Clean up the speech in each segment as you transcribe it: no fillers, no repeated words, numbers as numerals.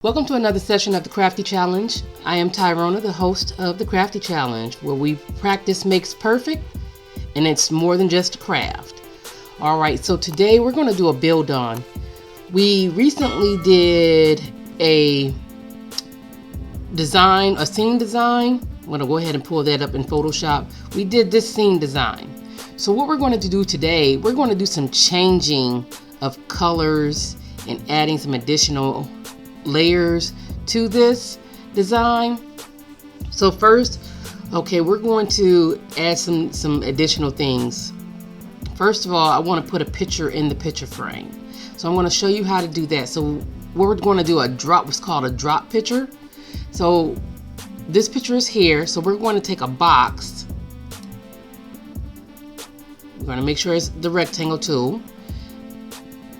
Welcome to another session of the Crafty Challenge. I am Tyrona, the host of the Crafty Challenge, where we practice makes perfect, and it's more than just a craft. Alright, so today we're going to do a build on. We recently did a design, a scene design. I'm going to go ahead and pull that up in Photoshop. We did this scene design. So what we're going to do today, we're going to do some changing of colors and adding some additional layers to this design. So first, okay, we're going to add some additional things. First of all, I want to put a picture in the picture frame. So I'm going to show you how to do that. So we're going to do what's called a drop picture. So this picture is here. So we're going to take a box. We're going to make sure it's the rectangle tool.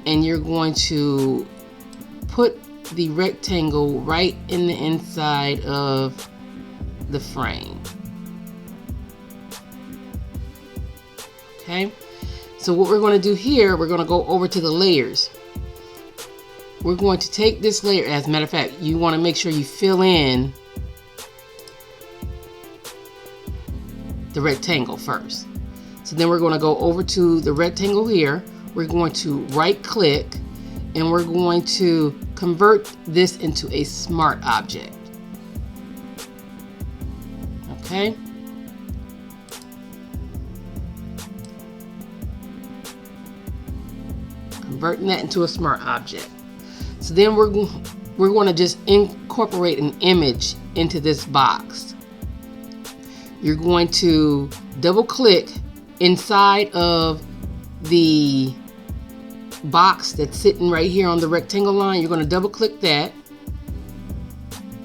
And you're going to put the rectangle right in the inside of the frame. Okay, so what we're going to do here, we're going to go over to the layers. We're going to take this layer, as a matter of fact, you want to make sure you fill in the rectangle first. So then we're going to go over to the rectangle here. We're going to right click and we're going to convert this into a smart object. Okay. Converting that into a smart object. So then we're going to just incorporate an image into this box. You're going to double click inside of the box that's sitting right here on the rectangle line. You're going to double click that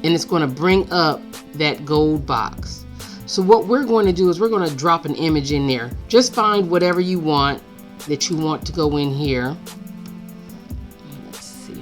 and it's going to bring up that gold box. So what we're going to do is we're going to drop an image in there. Just find whatever you want that you want to go in here. Let's see.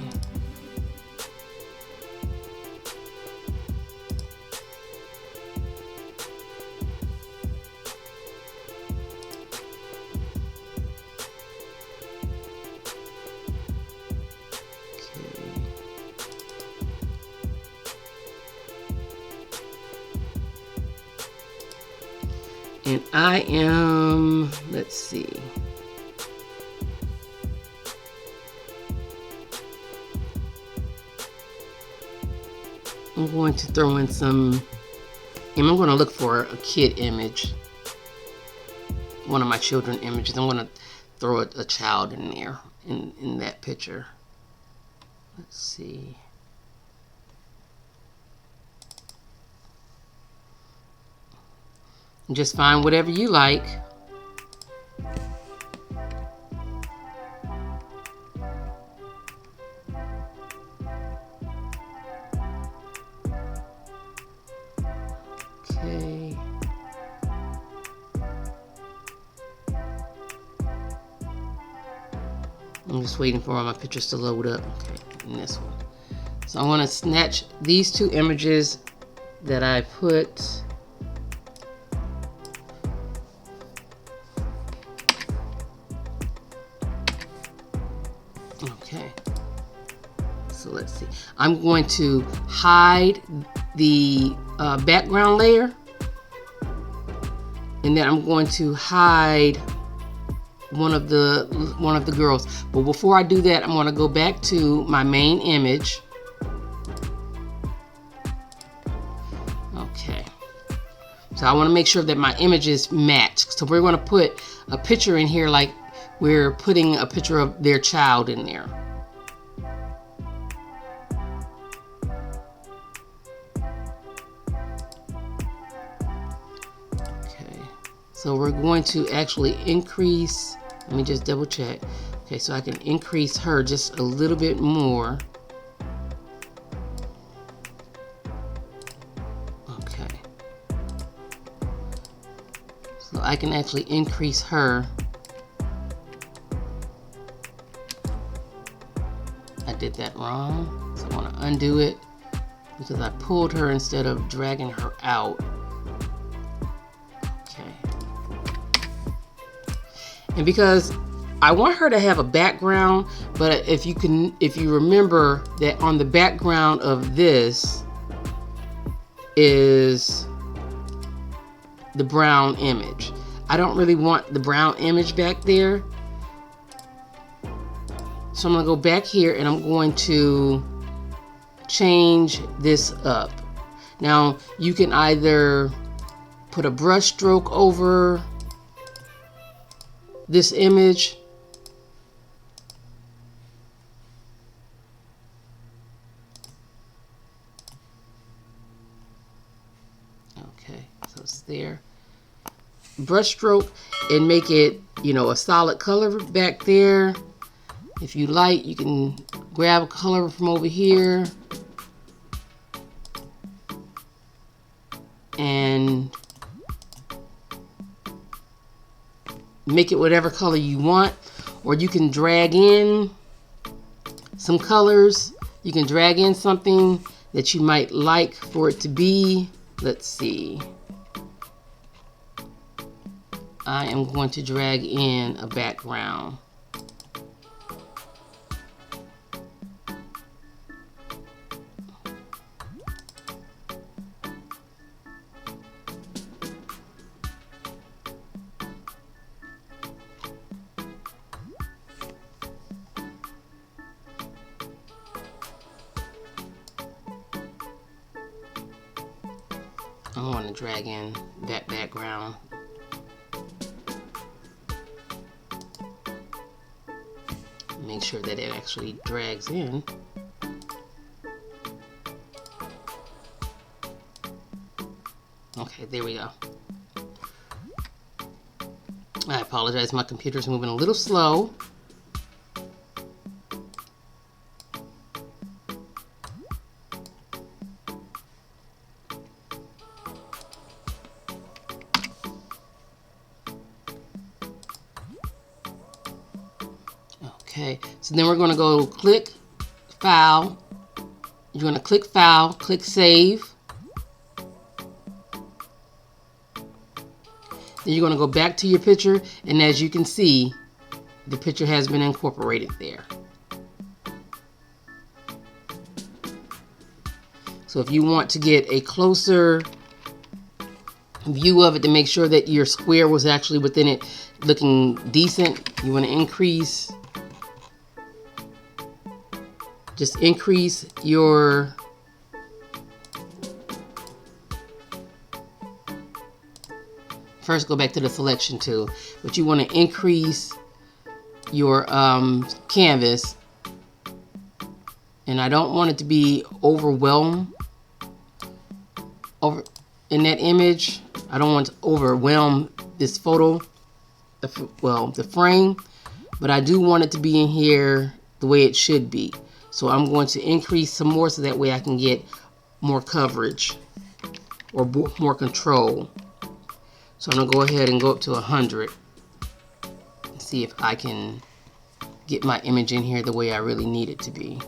And I am, let's see. I'm going to throw in some, and I'm going to look for a kid image. One of my children images. I'm going to throw a child in there, in that picture. Let's see. Just find whatever you like. Okay. I'm just waiting for all my pictures to load up. Okay, and this one. So I want to snatch these two images that I put. Okay, so let's see. I'm going to hide the background layer, and then I'm going to hide one of the girls. But before I do that, I'm going to go back to my main image. Okay, so I want to make sure that my images match. So we're going to put a picture in here like we're putting a picture of their child in there. Okay, so we're going to actually increase, let me just double check. Okay, so I can increase her just a little bit more. Okay, so I can actually increase her. I did that wrong, so I want to undo it because I pulled her instead of dragging her out. Okay. And because I want her to have a background, but if you remember that on the background of this is the brown image. I don't really want the brown image back there. So I'm gonna go back here and I'm going to change this up. Now you can either put a brush stroke over this image, okay, so it's there. Brush stroke and make it, you know, a solid color back there. If you like, you can grab a color from over here and make it whatever color you want, or you can drag in some colors. You can drag in something that you might like for it to be. Let's see. I am going to drag in a background. I want to drag in that background. Make sure that it actually drags in. Okay, there we go. I apologize, my computer's moving a little slow. Okay, so then we're going to go click File. You're going to click File, click Save. Then you're going to go back to your picture, and as you can see, the picture has been incorporated there. So if you want to get a closer view of it to make sure that your square was actually within it looking decent, you want to increase, just increase your first, go back to the selection tool, but you want to increase your canvas, and I don't want it to be overwhelmed in that image. I don't want to overwhelm this photo, the frame, but I do want it to be in here the way it should be. So I'm going to increase some more so that way I can get more coverage or more control. So I'm going to go ahead and go up to 100 and see if I can get my image in here the way I really need it to be.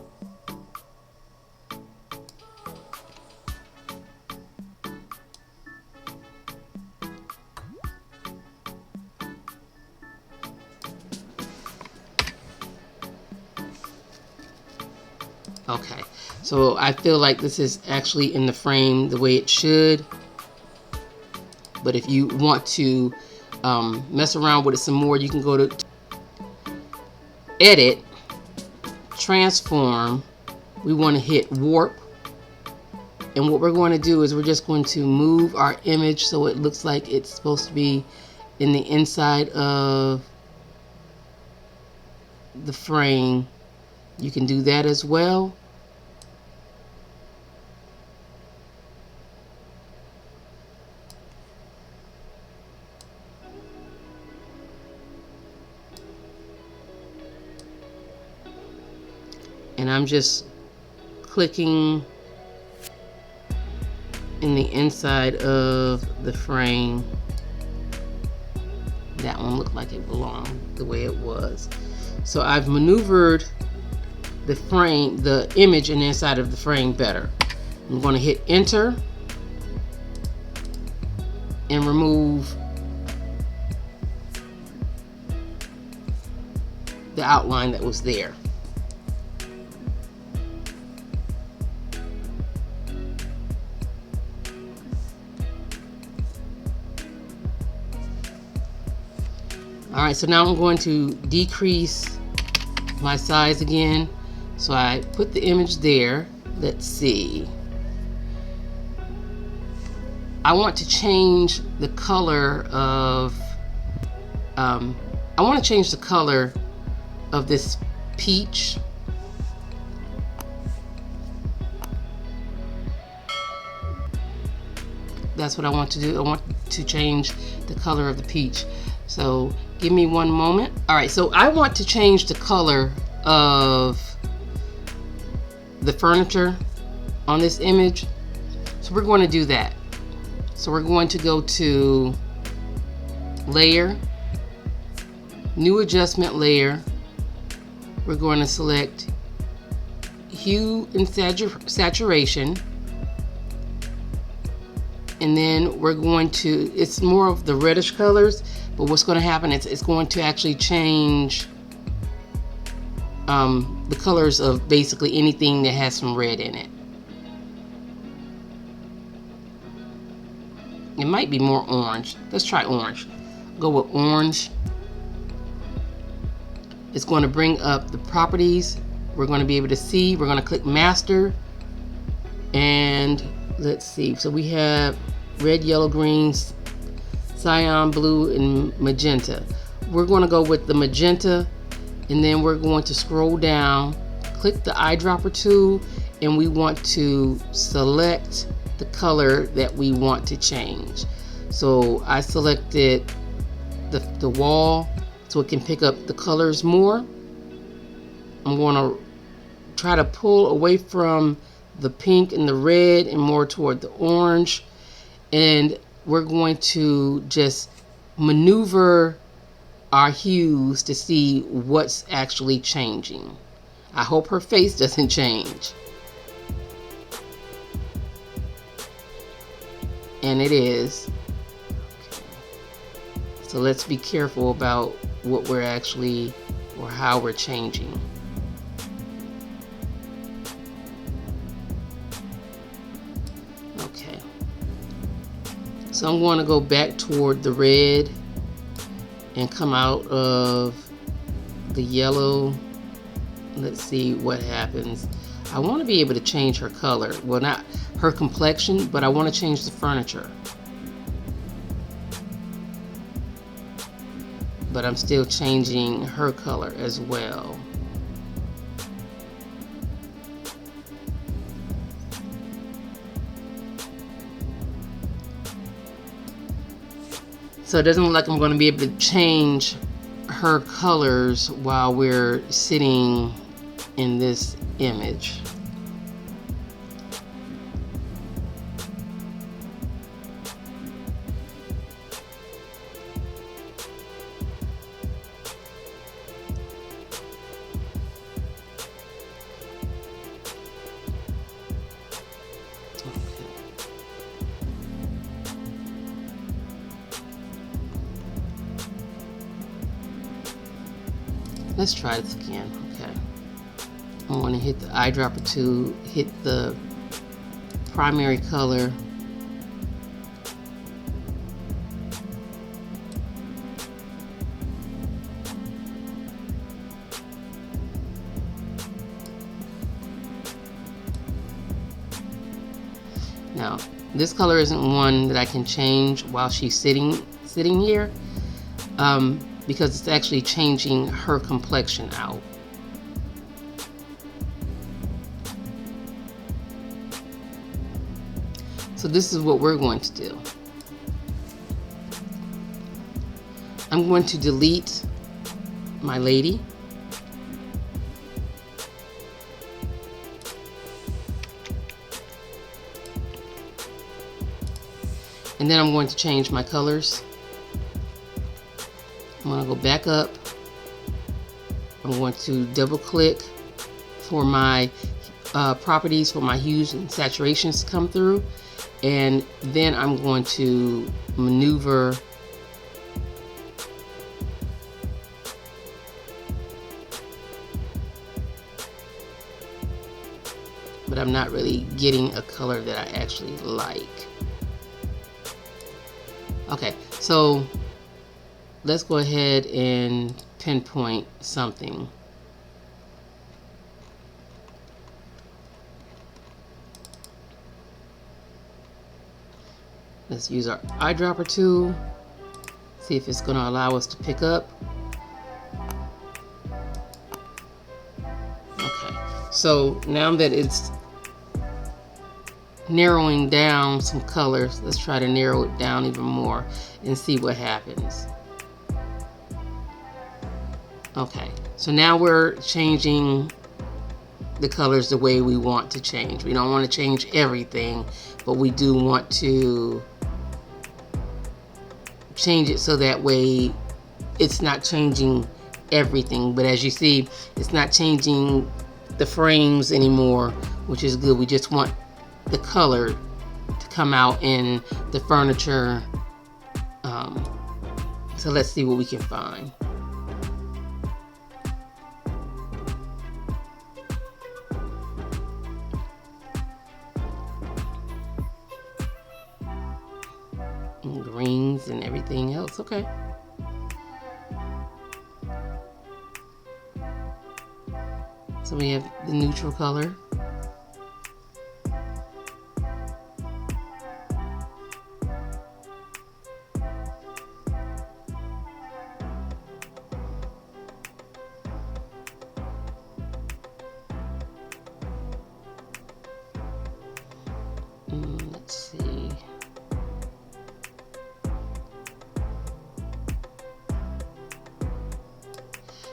Okay, so I feel like this is actually in the frame the way it should. But if you want to mess around with it some more, you can go to Edit, Transform. We want to hit Warp. And what we're going to do is we're just going to move our image so it looks like it's supposed to be in the inside of the frame. You can do that as well. And I'm just clicking in the inside of the frame. That one looked like it belonged the way it was. So I've maneuvered the frame, the image in the inside of the frame better. I'm going to hit Enter and remove the outline that was there. Alright, so now I'm going to decrease my size again. So I put the image there. Let's see. I want to change the color of this peach. That's what I want to do. I want to change the color of the peach. So give me one moment. Alright, so I want to change the color of the furniture on this image. So we're going to do that. So we're going to go to Layer, New Adjustment Layer. We're going to select Hue and Saturation. And then we're going to, it's more of the reddish colors, but what's going to happen is it's going to actually change the colors of basically anything that has some red in it. It might be more orange. Let's try orange. Go with orange. It's going to bring up the properties. We're going to be able to see. We're going to click Master. And let's see. So we have red, yellow, green, cyan, blue, and magenta. We're going to go with the magenta. And then we're going to scroll down. Click the eyedropper tool. And we want to select the color that we want to change. So I selected the wall so it can pick up the colors more. I'm going to try to pull away from the pink and the red and more toward the orange, and we're going to just maneuver our hues to see what's actually changing. I hope her face doesn't change. And it is. Okay. So let's be careful about what we're actually, or how we're changing. Okay. So I'm going to go back toward the red and come out of the yellow. Let's see what happens. I want to be able to change her color. Well, not her complexion, but I want to change the furniture. But I'm still changing her color as well. So it doesn't look like I'm going to be able to change her colors while we're sitting in this image. Let's try this again. Okay. I want to hit the eyedropper tool, hit the primary color. Now, this color isn't one that I can change while she's sitting here. Because it's actually changing her complexion out. So this is what we're going to do. I'm going to delete my lady. And then I'm going to change my colors. I'm going to go back up. I'm going to double click for my properties for my hues and saturations to come through, and then I'm going to maneuver but I'm not really getting a color that I actually like. Okay, so let's go ahead and pinpoint something. Let's use our eyedropper tool, see if it's going to allow us to pick up. Okay, so now that it's narrowing down some colors, let's try to narrow it down even more and see what happens. Okay, so now we're changing the colors the way we want to change. We don't want to change everything, but we do want to change it so that way it's not changing everything. But as you see, it's not changing the frames anymore, which is good. We just want the color to come out in the furniture. So let's see what we can find. And greens and everything else. Okay. So we have the neutral color. Let's see.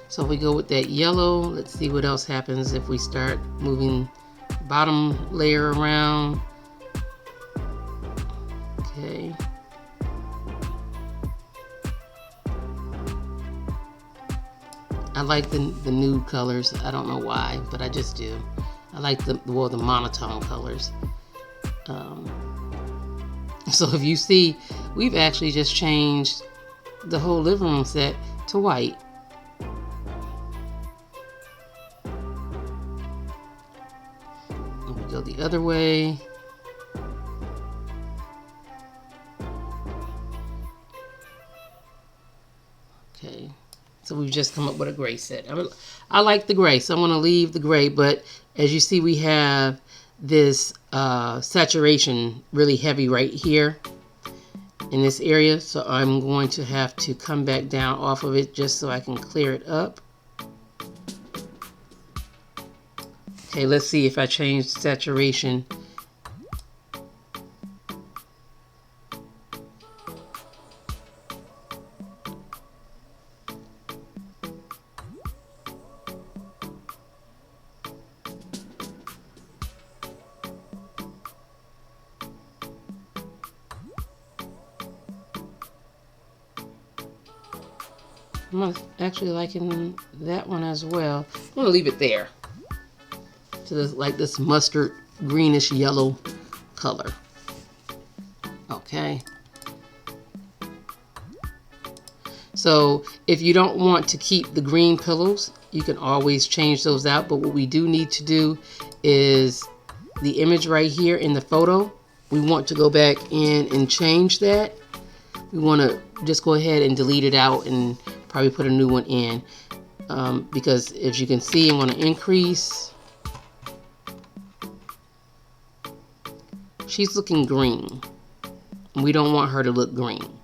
So if we go with that yellow, let's see what else happens if we start moving bottom layer around. Okay. I like the nude colors. I don't know why, but I just do. I like the monotone colors. So if you see, we've actually just changed the whole living room set to white. And we go the other way. Okay, so we've just come up with a gray set. I like the gray, so I'm going to leave the gray, but as you see, we have this saturation really heavy right here in this area, so I'm going to have to come back down off of it just so I can clear it up. Okay, let's see if I change the saturation. I'm actually liking that one as well. I'm gonna leave it there. So there's like this mustard greenish yellow color. Okay. So if you don't want to keep the green pillows, you can always change those out. But what we do need to do is the image right here in the photo, we want to go back in and change that. We want to just go ahead and delete it out and probably put a new one in, because as you can see, I'm going to increase. She's looking green. We don't want her to look green.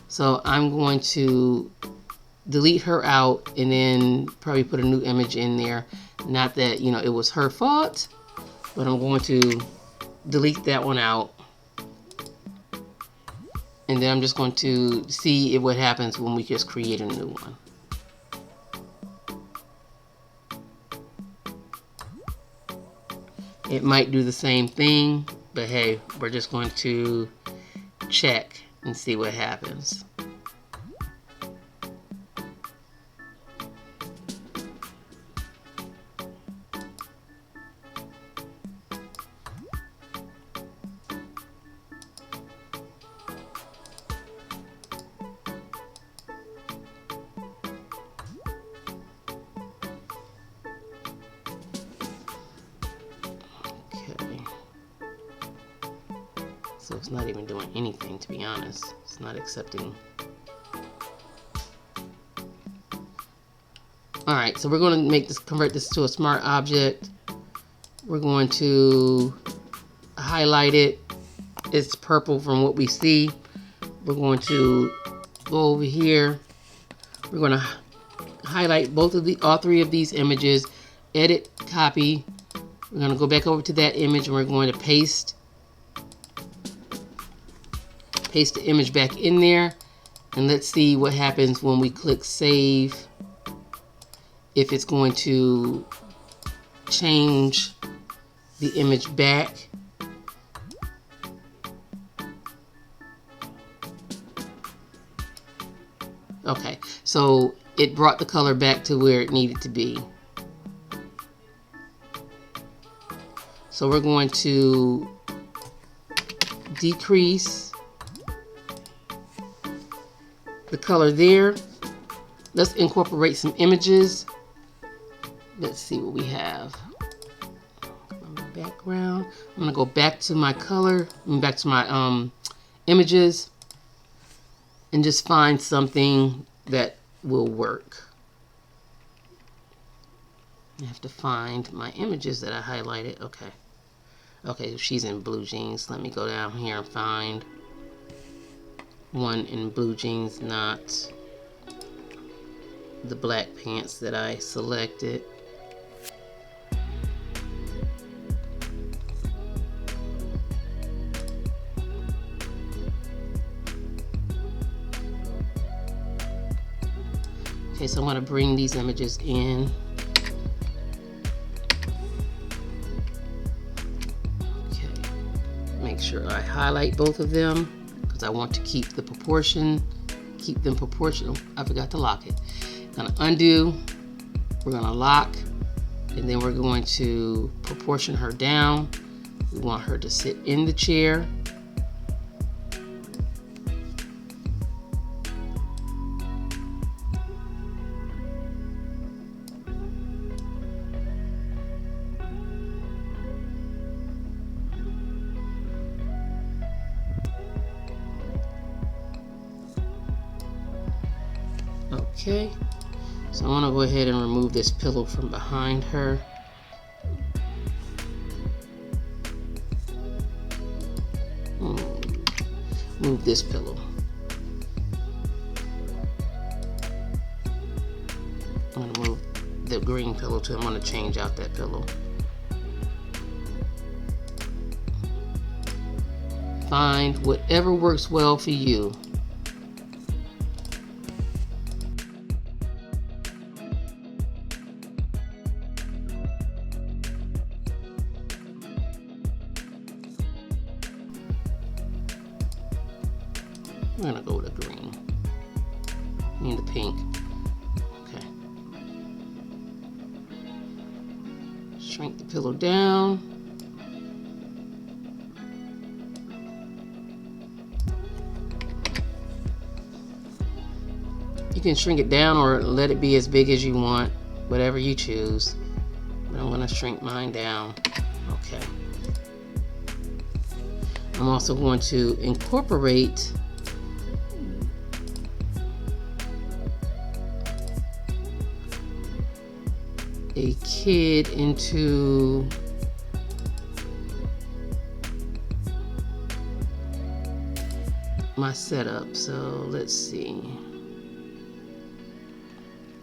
So I'm going to delete her out and then probably put a new image in there. Not that, you know, it was her fault, but I'm going to delete that one out. And then I'm just going to see what happens when we just create a new one. It might do the same thing, but hey, we're just going to check and see what happens. So it's not even doing anything, to be honest. It's not accepting. All right, so we're going to convert this to a smart object. We're going to highlight it. It's purple from what we see. We're going to go over here. We're going to highlight all three of these images. Edit, copy. We're going to go back over to that image and we're going to paste the image back in there. And let's see what happens when we click save. If it's going to change the image back. Okay, so it brought the color back to where it needed to be. So we're going to decrease the color there. Let's incorporate some images. Let's see what we have. Background. I'm gonna go back to my color, back to my images, and just find something that will work. I have to find my images that I highlighted. Okay, she's in blue jeans. Let me go down here and find one in blue jeans, not the black pants that I selected. Okay, so I'm going to bring these images in. Okay, make sure I highlight both of them because I want to keep them proportional. I forgot to lock it. I'm going to undo, we're going to lock, and then we're going to proportion her down. We want her to sit in the chair. Okay, so I want to go ahead and remove this pillow from behind her. Move this pillow. I'm going to move the green pillow too. I'm going to change out that pillow. Find whatever works well for you. I'm gonna go with a green. I mean the pink. Okay. Shrink the pillow down. You can shrink it down or let it be as big as you want, whatever you choose. But I'm gonna shrink mine down. Okay. I'm also going to incorporate a kid into my setup. So let's see.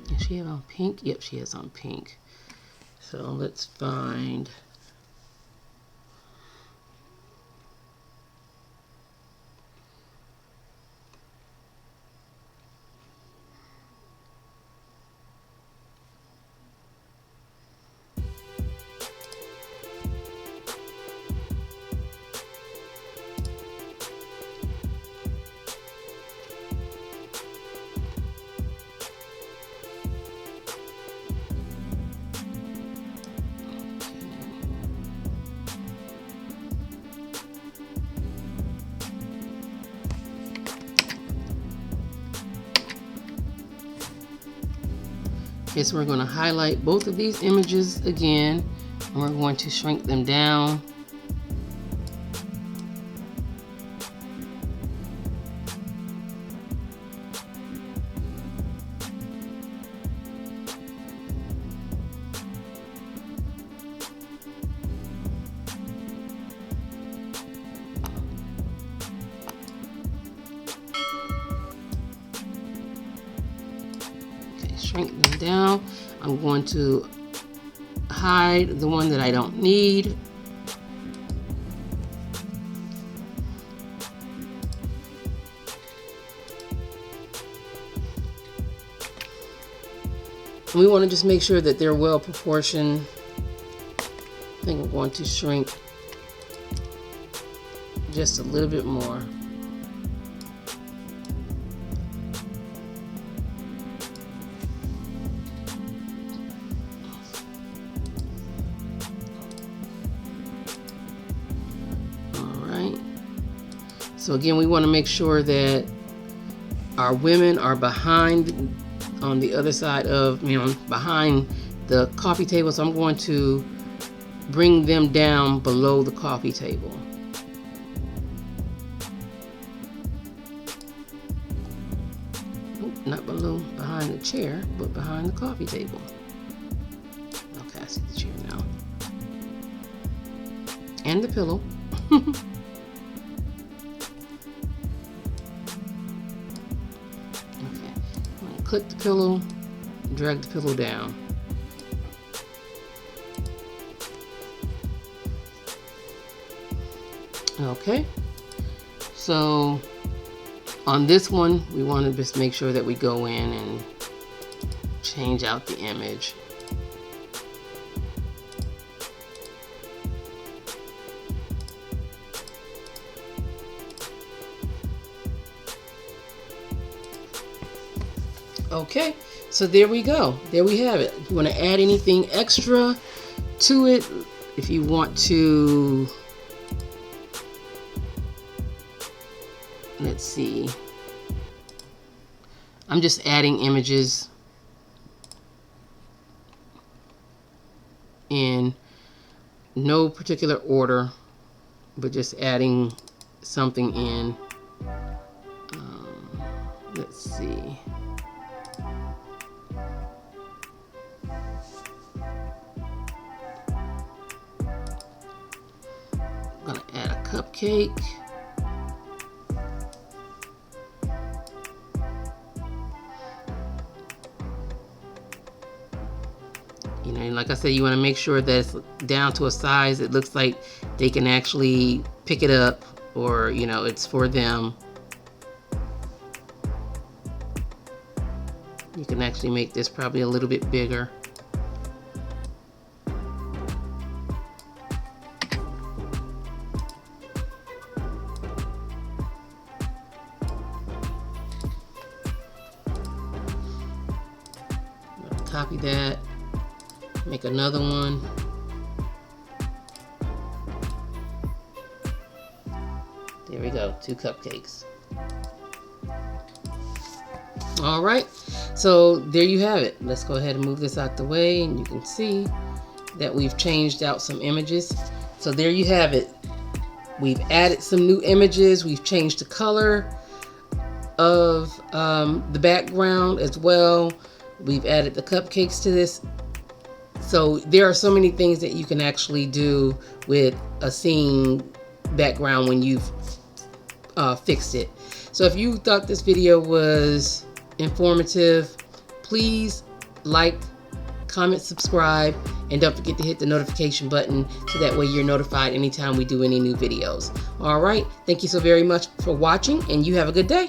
Does she have on pink? Yep, she has on pink. So let's find okay, so we're going to highlight both of these images again, and we're going to shrink them down. shrink them down. I'm going to hide the one that I don't need. We want to just make sure that they're well proportioned. I think I'm going to shrink just a little bit more. So again, we want to make sure that our women are behind on the other side of, behind the coffee table. So I'm going to bring them down below the coffee table. Not behind the chair, but behind the coffee table. Okay, I see the chair now. And the pillow. Click the pillow, drag the pillow down. Okay, so on this one, we want to just make sure that we go in and change out the image. Okay, so there we go. There we have it. If you want to add anything extra to it, if you want to, let's see. I'm just adding images in no particular order, but just adding something in. Let's see. I'm gonna add a cupcake. And like I said, you want to make sure that it's down to a size it looks like they can actually pick it up, or it's for them. You can actually make this probably a little bit bigger. Copy that, make another one. There we go, 2 cupcakes. All right, so there you have it. Let's go ahead and move this out the way, and you can see that we've changed out some images. So there you have it. We've added some new images. We've changed the color of the background as well. We've added the cupcakes to this. So there are so many things that you can actually do with a scene background when you've fixed it. So if you thought this video was informative, please like, comment, subscribe, and don't forget to hit the notification button so that way you're notified anytime we do any new videos. All right, thank you so very much for watching, and you have a good day.